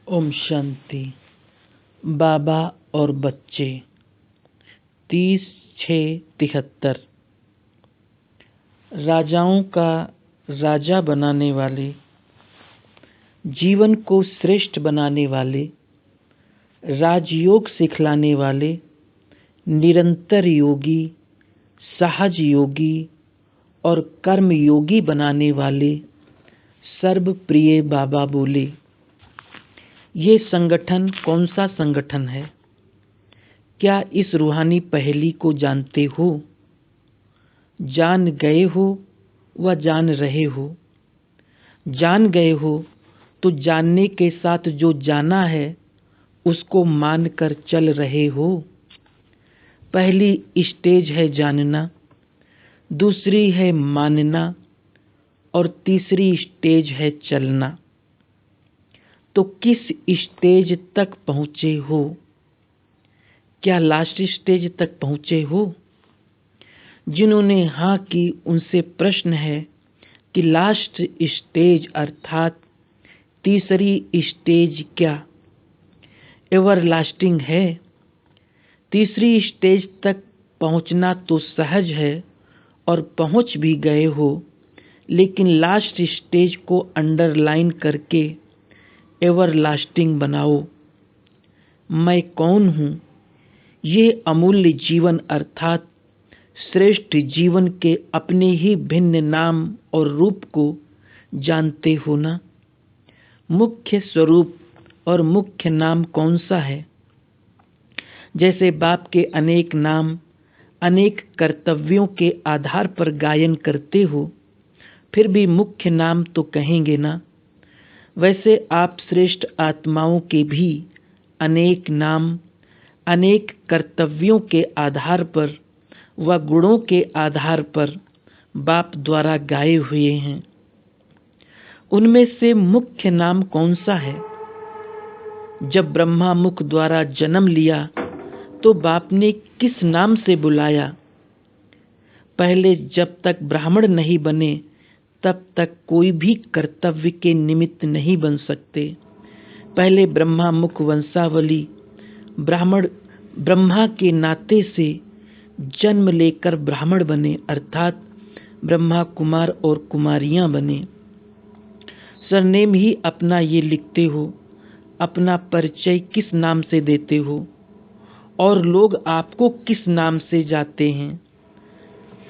ओम शांति। बाबा और बच्चे 30/6/73। राजाओं का राजा बनाने वाले, जीवन को श्रेष्ठ बनाने वाले, राजयोग सिखलाने वाले, निरंतर योगी, सहज योगी और कर्म योगी बनाने वाले सर्वप्रिय बाबा बोले, ये संगठन कौन सा संगठन है? क्या इस रूहानी पहेली को जानते हो? जान गए हो व जान रहे हो? जान गए हो तो जानने के साथ जो जाना है उसको मानकर चल रहे हो। पहली स्टेज है जानना, दूसरी है मानना और तीसरी स्टेज है चलना। तो किस स्टेज तक पहुँचे हो? क्या लास्ट स्टेज तक पहुँचे हो? जिन्होंने हाँ की उनसे प्रश्न है कि लास्ट स्टेज अर्थात तीसरी स्टेज क्या एवर लास्टिंग है? तीसरी स्टेज तक पहुँचना तो सहज है और पहुँच भी गए हो, लेकिन लास्ट स्टेज को अंडरलाइन करके एवर लास्टिंग बनाओ। मैं कौन हूँ? ये अमूल्य जीवन अर्थात श्रेष्ठ जीवन के अपने ही भिन्न नाम और रूप को जानते हो ना? मुख्य स्वरूप और मुख्य नाम कौन सा है? जैसे बाप के अनेक नाम अनेक कर्तव्यों के आधार पर गायन करते हो, फिर भी मुख्य नाम तो कहेंगे ना। वैसे आप श्रेष्ठ आत्माओं के भी अनेक नाम अनेक कर्तव्यों के आधार पर व गुणों के आधार पर बाप द्वारा गाए हुए हैं। उनमें से मुख्य नाम कौन सा है? जब ब्रह्मा मुख द्वारा जन्म लिया तो बाप ने किस नाम से बुलाया? पहले जब तक ब्राह्मण नहीं बने तब तक कोई भी कर्तव्य के निमित्त नहीं बन सकते। पहले ब्रह्मा मुख वंशावली ब्रह्मा के नाते से जन्म लेकर ब्राह्मण बने अर्थात ब्रह्मा कुमार और कुमारियां बने। सरनेम ही अपना ये लिखते हो, अपना परिचय किस नाम से देते हो और लोग आपको किस नाम से जाते हैं?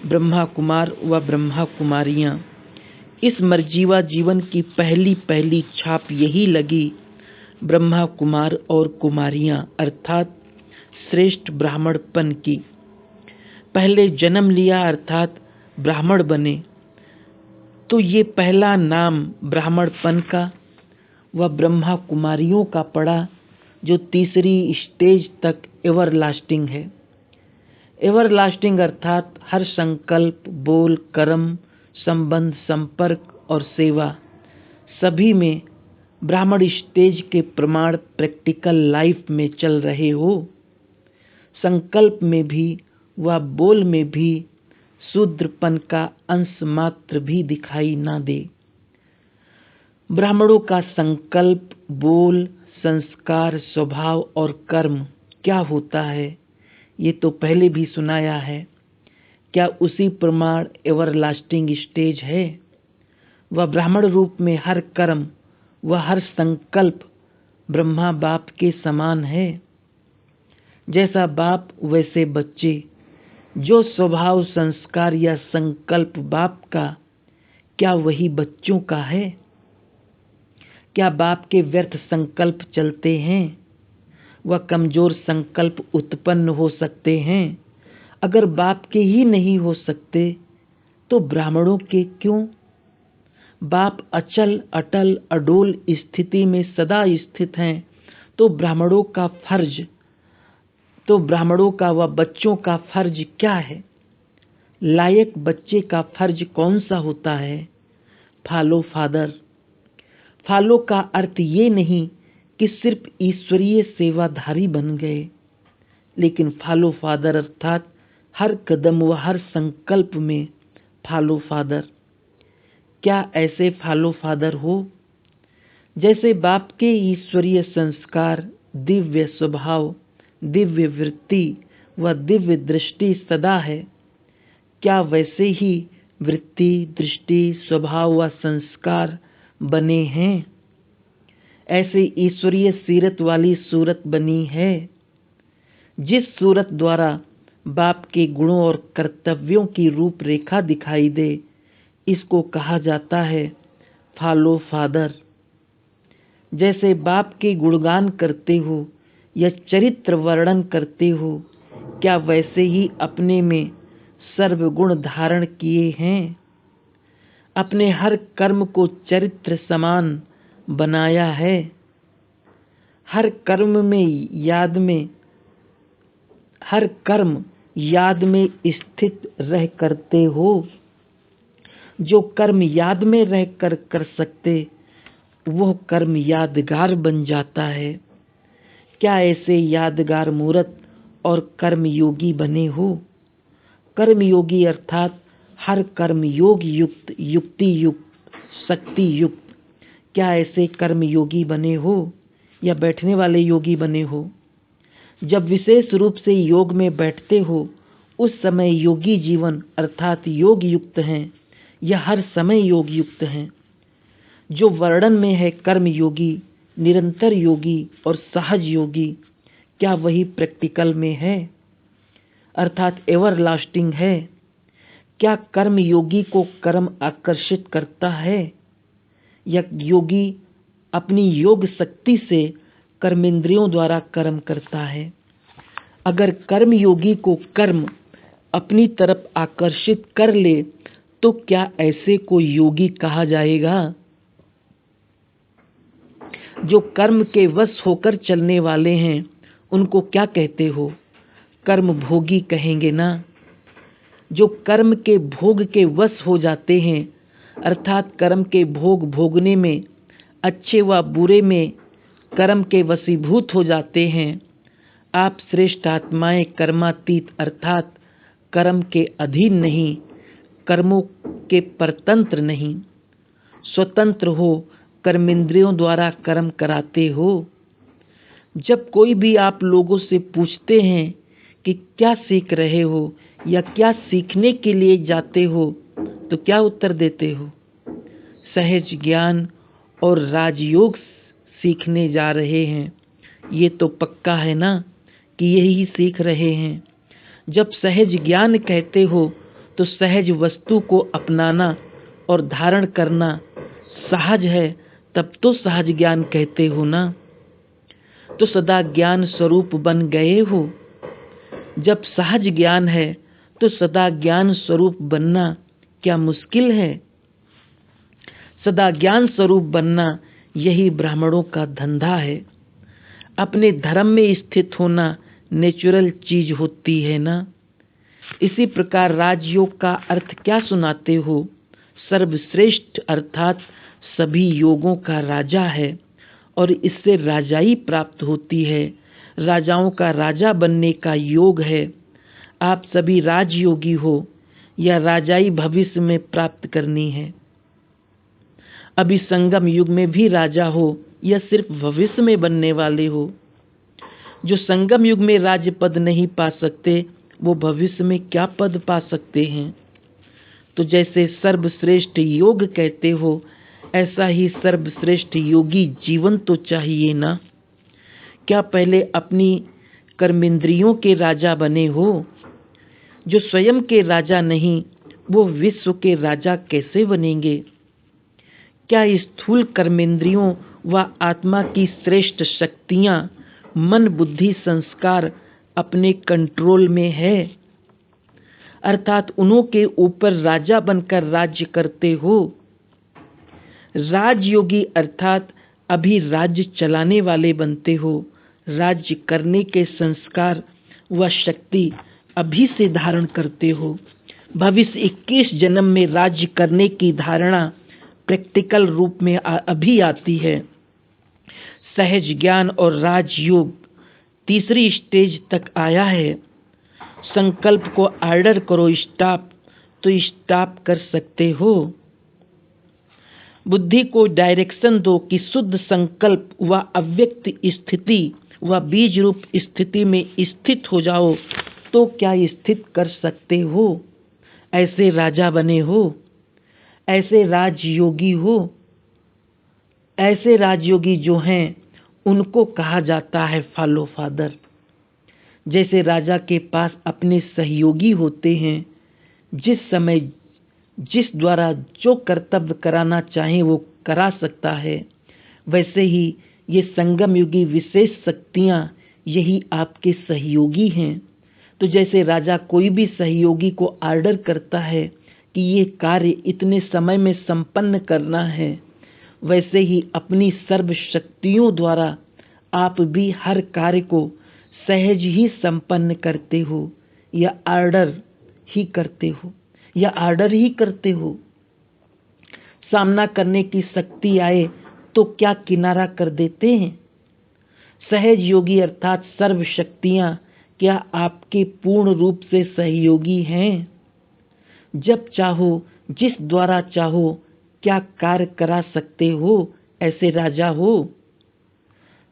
ब्रह्मा कुमार व ब्रह्मा कुमारियां। इस मर्जीवा जीवन की पहली छाप यही लगी, ब्रह्मा कुमार और कुमारियां अर्थात श्रेष्ठ ब्राह्मणपन की। पहले जन्म लिया अर्थात ब्राह्मण बने, तो ये पहला नाम ब्राह्मणपन का व ब्रह्मा कुमारियों का पड़ा, जो तीसरी स्टेज तक एवर लास्टिंग है। एवर लास्टिंग अर्थात हर संकल्प, बोल, कर्म, संबंध, संपर्क और सेवा सभी में ब्राह्मण स्टेज के प्रमाण प्रैक्टिकल लाइफ में चल रहे हो। संकल्प में भी व बोल में भी शूद्रपन का अंश मात्र भी दिखाई ना दे। ब्राह्मणों का संकल्प, बोल, संस्कार, स्वभाव और कर्म क्या होता है ये तो पहले भी सुनाया है। क्या उसी प्रमाण एवर लास्टिंग स्टेज है? वह ब्राह्मण रूप में हर कर्म व हर संकल्प ब्रह्मा बाप के समान है। जैसा बाप वैसे बच्चे। जो स्वभाव, संस्कार या संकल्प बाप का, क्या वही बच्चों का है? क्या बाप के व्यर्थ संकल्प चलते हैं? वह कमजोर संकल्प उत्पन्न हो सकते हैं? अगर बाप के ही नहीं हो सकते तो ब्राह्मणों के क्यों? बाप अचल, अटल, अडोल स्थिति में सदा स्थित हैं, तो ब्राह्मणों का व बच्चों का फर्ज क्या है? लायक बच्चे का फर्ज कौन सा होता है? Follow father. फॉलो का अर्थ ये नहीं कि सिर्फ ईश्वरीय सेवाधारी बन गए, लेकिन फॉलो फादर अर्थात हर कदम व हर संकल्प में फॉलो फादर। क्या ऐसे फॉलो फादर हो? जैसे बाप के ईश्वरीय संस्कार, दिव्य स्वभाव, दिव्य वृत्ति व दिव्य दृष्टि सदा है, क्या वैसे ही वृत्ति, दृष्टि, स्वभाव व संस्कार बने हैं? ऐसे ईश्वरीय सीरत वाली सूरत बनी है। जिस सूरत द्वारा बाप के गुणों और कर्तव्यों की रूपरेखा दिखाई दे, इसको कहा जाता है फॉलो फादर। जैसे बाप के गुणगान करते हो या चरित्र वर्णन करते हो, क्या वैसे ही अपने में सर्वगुण धारण किए हैं? अपने हर कर्म को चरित्र समान बनाया है। हर कर्म याद में स्थित रह करते हो। जो कर्म याद में रह कर सकते, वह कर्म यादगार बन जाता है। क्या ऐसे यादगार मूर्त और कर्म योगी बने हो? कर्म योगी अर्थात हर कर्म योग युक्त, युक्ति युक्त, शक्ति युक्त। क्या ऐसे कर्म योगी बने हो या बैठने वाले योगी बने हो? जब विशेष रूप से योग में बैठते हो, उस समय योगी जीवन अर्थात योग युक्त हैं या हर समय योग युक्त हैं? जो वर्णन में है कर्म योगी, निरंतर योगी और सहज योगी, क्या वही प्रैक्टिकल में है अर्थात एवर लास्टिंग है? क्या कर्म योगी को कर्म आकर्षित करता है या योगी अपनी योग शक्ति से कर्मेंद्रियों द्वारा कर्म करता है? अगर कर्म योगी को कर्म अपनी तरफ आकर्षित कर ले, तो क्या ऐसे को योगी कहा जाएगा? जो कर्म के वश होकर चलने वाले हैं, उनको क्या कहते हो? कर्म भोगी कहेंगे ना। जो कर्म के भोग के वश हो जाते हैं, अर्थात कर्म के भोग भोगने में, अच्छे व बुरे में कर्म के वशीभूत हो जाते हैं, आप श्रेष्ठ आत्माएं कर्मातीत अर्थात कर्म के अधीन नहीं, कर्मों के परतंत्र नहीं, स्वतंत्र हो, कर्मेंद्रियों द्वारा कर्म कराते हो। जब कोई भी आप लोगों से पूछते हैं कि क्या सीख रहे हो या क्या सीखने के लिए जाते हो, तो क्या उत्तर देते हो? सहज ज्ञान और राजयोग सीखने जा रहे हैं। ये तो पक्का है ना कि यही सीख रहे हैं। जब सहज ज्ञान कहते हो, तो सहज वस्तु को अपनाना और धारण करना सहज है, तब तो सहज ज्ञान कहते हो ना। तो सदा ज्ञान स्वरूप बन गए हो। जब सहज ज्ञान है, तो सदा ज्ञान स्वरूप बनना क्या मुश्किल है? सदा ज्ञान स्वरूप बनना यही ब्राह्मणों का धंधा है। अपने धर्म में स्थित होना नेचुरल चीज होती है ना। इसी प्रकार राजयोग का अर्थ क्या सुनाते हो? सर्वश्रेष्ठ अर्थात सभी योगों का राजा है और इससे राजाई प्राप्त होती है। राजाओं का राजा बनने का योग है। आप सभी राजयोगी हो या राजाई भविष्य में प्राप्त करनी है? अभी संगम युग में भी राजा हो या सिर्फ भविष्य में बनने वाले हो? जो संगम युग में राज्य पद नहीं पा सकते, वो भविष्य में क्या पद पा सकते हैं? तो जैसे सर्वश्रेष्ठ योग कहते हो, ऐसा ही सर्वश्रेष्ठ योगी जीवन तो चाहिए ना। क्या पहले अपनी कर्मेंद्रियों के राजा बने हो? जो स्वयं के राजा नहीं, वो विश्व के राजा कैसे बनेंगे? क्या स्थूल कर्मेंद्रियों व आत्मा की श्रेष्ठ शक्तियां, मन, बुद्धि, संस्कार अपने कंट्रोल में है, अर्थात उन्हों के ऊपर राजा बनकर राज्य करते हो? राजयोगी अर्थात अभी राज्य चलाने वाले बनते हो। राज्य करने के संस्कार व शक्ति अभी से धारण करते हो। भविष्य 21 जन्म में राज्य करने की धारणा प्रैक्टिकल रूप में अभी आती है। सहज ज्ञान और राजयोग तीसरी स्टेज तक आया है। संकल्प को ऑर्डर करो स्टॉप, तो स्टॉप कर सकते हो। बुद्धि को डायरेक्शन दो कि शुद्ध संकल्प व अव्यक्त स्थिति व बीज रूप स्थिति में स्थित हो जाओ। तो क्या स्थित कर सकते हो? ऐसे राजा बने हो, ऐसे राजयोगी हो। ऐसे राजयोगी जो हैं उनको कहा जाता है फॉलो फादर। जैसे राजा के पास अपने सहयोगी होते हैं, जिस समय जिस द्वारा जो कर्तव्य कराना चाहे वो करा सकता है, वैसे ही ये संगम युगी विशेष शक्तियाँ यही आपके सहयोगी हैं। तो जैसे राजा कोई भी सहयोगी को आर्डर करता है कि ये कार्य इतने समय में संपन्न करना है, वैसे ही अपनी सर्व शक्तियों द्वारा आप भी हर कार्य को सहज ही संपन्न करते हो या आर्डर ही करते हो। सामना करने की शक्ति आए तो क्या किनारा कर देते हैं? सहज योगी अर्थात सर्व शक्तियाँ क्या आपके पूर्ण रूप से सहयोगी हैं? जब चाहो, जिस द्वारा चाहो, क्या कार्य करा सकते हो, ऐसे राजा हो।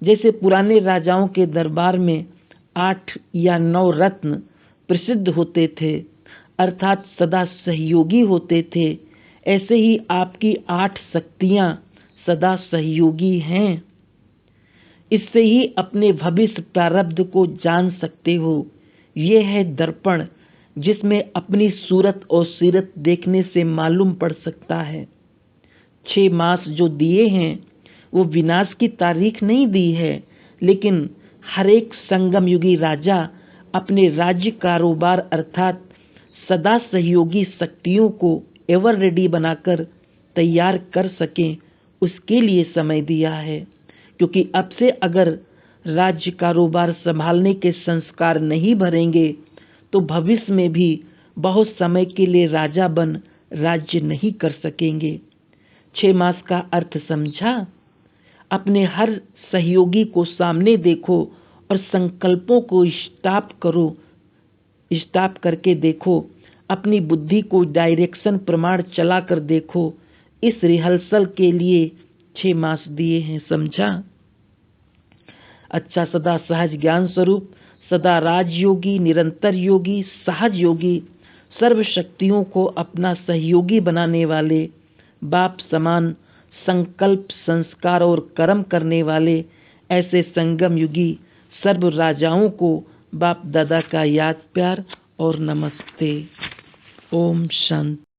जैसे पुराने राजाओं के दरबार में 8 या 9 रत्न प्रसिद्ध होते थे, अर्थात सदा सहयोगी होते थे, ऐसे ही आपकी 8 शक्तियाँ सदा सहयोगी हैं। इससे ही अपने भविष्य प्रारब्ध को जान सकते हो। ये है दर्पण, जिसमें अपनी सूरत और सीरत देखने से मालूम पड़ सकता है। 6 मास जो दिए हैं वो विनाश की तारीख नहीं दी है, लेकिन हर एक संगम युगी राजा अपने राज्य कारोबार अर्थात सदा सहयोगी शक्तियों को एवर रेडी बनाकर तैयार कर सकें, उसके लिए समय दिया है। क्योंकि अब से अगर राज्य कारोबार संभालने के संस्कार नहीं भरेंगे तो भविष्य में भी बहुत समय के लिए राजा बन राज्य नहीं कर सकेंगे। 6 मास का अर्थ समझा? अपने हर सहयोगी को सामने देखो और संकल्पों को स्टॉप करके देखो। अपनी बुद्धि को डायरेक्शन प्रमाण चला कर देखो। इस रिहर्सल के लिए 6 मास दिए हैं, समझा? अच्छा, सदा सहज ज्ञान स्वरूप, सदा राजयोगी, निरंतर योगी, सहज योगी, सर्व शक्तियों को अपना सहयोगी बनाने वाले, बाप समान संकल्प, संस्कार और कर्म करने वाले ऐसे संगम युगी सर्व राजाओं को बाप दादा का याद, प्यार और नमस्ते। ओम शांति।